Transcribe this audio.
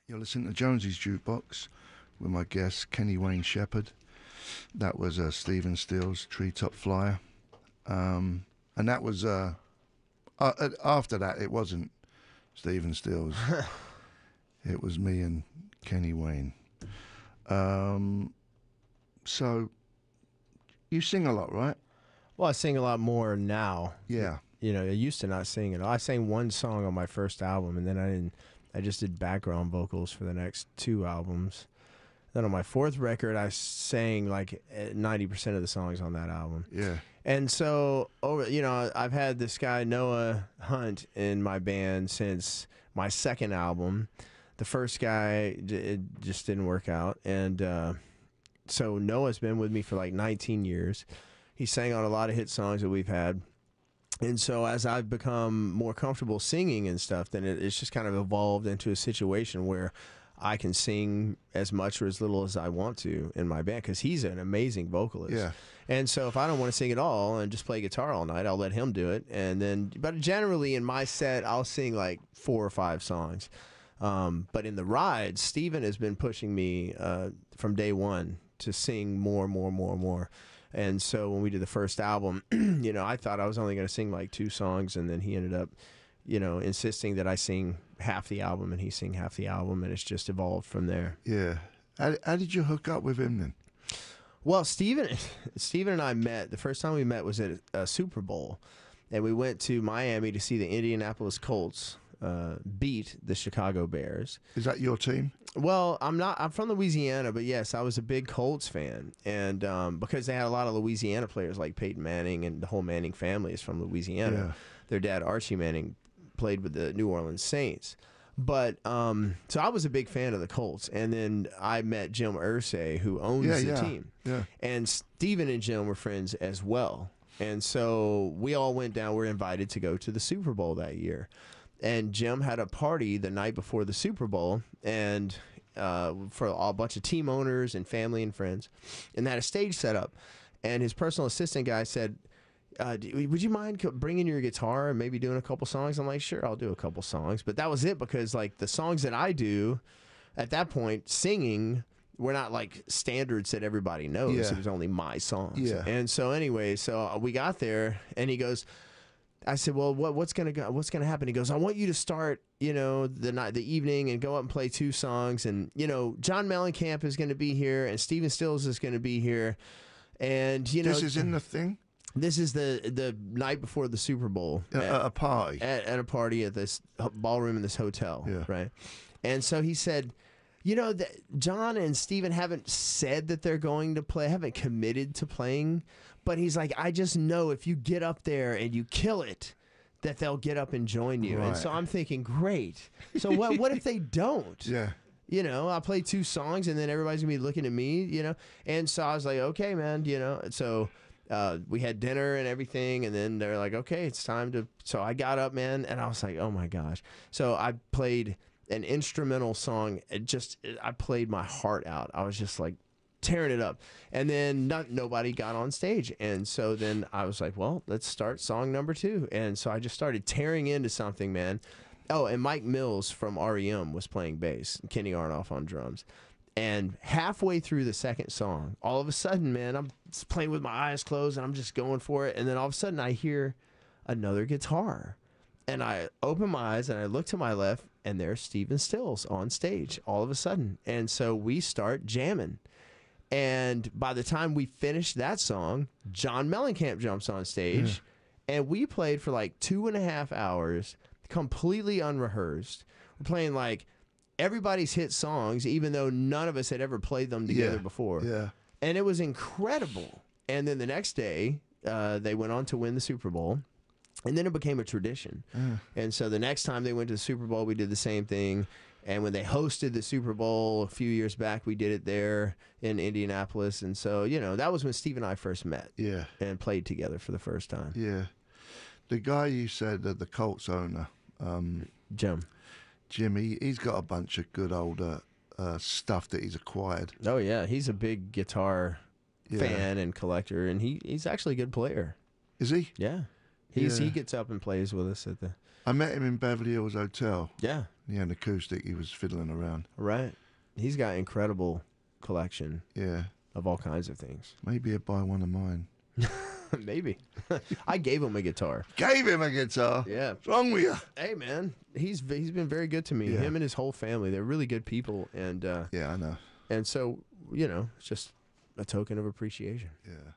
You're listening to Jonesy's Jukebox with my guest Kenny Wayne Shepherd. That was Stephen Stills' Treetop Flyer. And that was, after that, it wasn't Stephen Stills. It was me and Kenny Wayne. So, you sing a lot, right? Well, I sing a lot more now. Yeah. You know, I used to not sing at all. I sang one song on my first album, and then I just did background vocals for the next 2 albums. Then on my 4th record, I sang like 90% of the songs on that album. Yeah. And so, I've had this guy, Noah Hunt, in my band since my 2nd album. The first guy, it just didn't work out. And so Noah's been with me for like 19 years. He sang on a lot of hit songs that we've had. And so as I've become more comfortable singing and stuff, then it's just kind of evolved into a situation where I can sing as much or as little as I want to in my band, because he's an amazing vocalist. Yeah. And so if I don't want to sing at all and just play guitar all night, I'll let him do it. But generally in my set, I'll sing like 4 or 5 songs. But in the rides, Steven has been pushing me from day one to sing more. And so when we did the first album, I thought I was only going to sing like 2 songs, and then he ended up, insisting that I sing half the album and he sing half the album, and it's just evolved from there. Yeah. How did you hook up with him then? Well, Steven and I met, the first time we met was at a Super Bowl, and we went to Miami to see the Indianapolis Colts beat the Chicago Bears. Is that your team? Well, I'm from Louisiana, but yes, I was a big Colts fan. And because they had a lot of Louisiana players like Peyton Manning, and the whole Manning family is from Louisiana. Yeah. Their dad, Archie Manning, played with the New Orleans Saints. But so I was a big fan of the Colts. And then I met Jim Irsay, who owns the team. Yeah. And Steven and Jim were friends as well. And so we all went down, were invited to go to the Super Bowl that year. And Jim had a party the night before the Super Bowl, and for a bunch of team owners and family and friends, and they had a stage set up. And his personal assistant guy said, would you mind bringing your guitar and maybe doing a couple songs? I'm like, sure, I'll do a couple songs. But that was it, because like the songs that I do at that point, singing, were not like standards that everybody knows. Yeah. It was only my songs. Yeah. And so anyway, so we got there, and he goes, I said, well, what's gonna happen? He goes, I want you to start, the evening, and go up and play 2 songs, and John Mellencamp is gonna be here, and Stephen Stills is gonna be here, and This is in the thing? This is the night before the Super Bowl At a party? At a party at this ballroom in this hotel, Yeah. right? And so he said, John and Steven haven't said that they're going to play, haven't committed to playing, but he's like, I just know if you get up there and you kill it, that they'll get up and join you. Right. And so I'm thinking, great. So what if they don't? Yeah. I play 2 songs, and then everybody's gonna be looking at me, And so I was like, okay, man, So we had dinner and everything, and then they're like, okay, it's time to. So I got up, man, and I was like, oh my gosh. So I played an instrumental song. I played my heart out. I was just like tearing it up, and then nobody got on stage, and so then I was like, well, let's start song number 2. And so I just started tearing into something, man. Oh, and Mike Mills from REM was playing bass, and Kenny Aronoff on drums. And halfway through the 2nd song, all of a sudden, man, I'm just playing with my eyes closed, and I'm just going for it, and then all of a sudden I hear another guitar, and I open my eyes and I look to my left, and there's Stephen Stills on stage all of a sudden. And so we start jamming. And by the time we finish that song, John Mellencamp jumps on stage, and we played for like 2.5 hours, completely unrehearsed. We're playing like everybody's hit songs, even though none of us had ever played them together before. Yeah. And it was incredible. And then the next day, they went on to win the Super Bowl. And then it became a tradition. And so the next time they went to the Super Bowl, we did the same thing. And when they hosted the Super Bowl a few years back, we did it there in Indianapolis. And so, that was when Steve and I first met. Yeah. And played together for the first time. Yeah. The guy you said, that the Colts owner, Jim, he's got a bunch of good old stuff that he's acquired. Oh, yeah. He's a big guitar fan and collector, and he's actually a good player. Is he? Yeah. He gets up and plays with us at the. I met him in Beverly Hills Hotel. Yeah. He had an acoustic. He was fiddling around. Right. He's got incredible collection. Yeah. Of all kinds of things. Maybe he'd buy one of mine. Maybe. I gave him a guitar. Gave him a guitar? Yeah. What's wrong with you? Hey, man. He's been very good to me. Yeah. Him and his whole family. They're really good people. And yeah, I know. And so, it's just a token of appreciation. Yeah.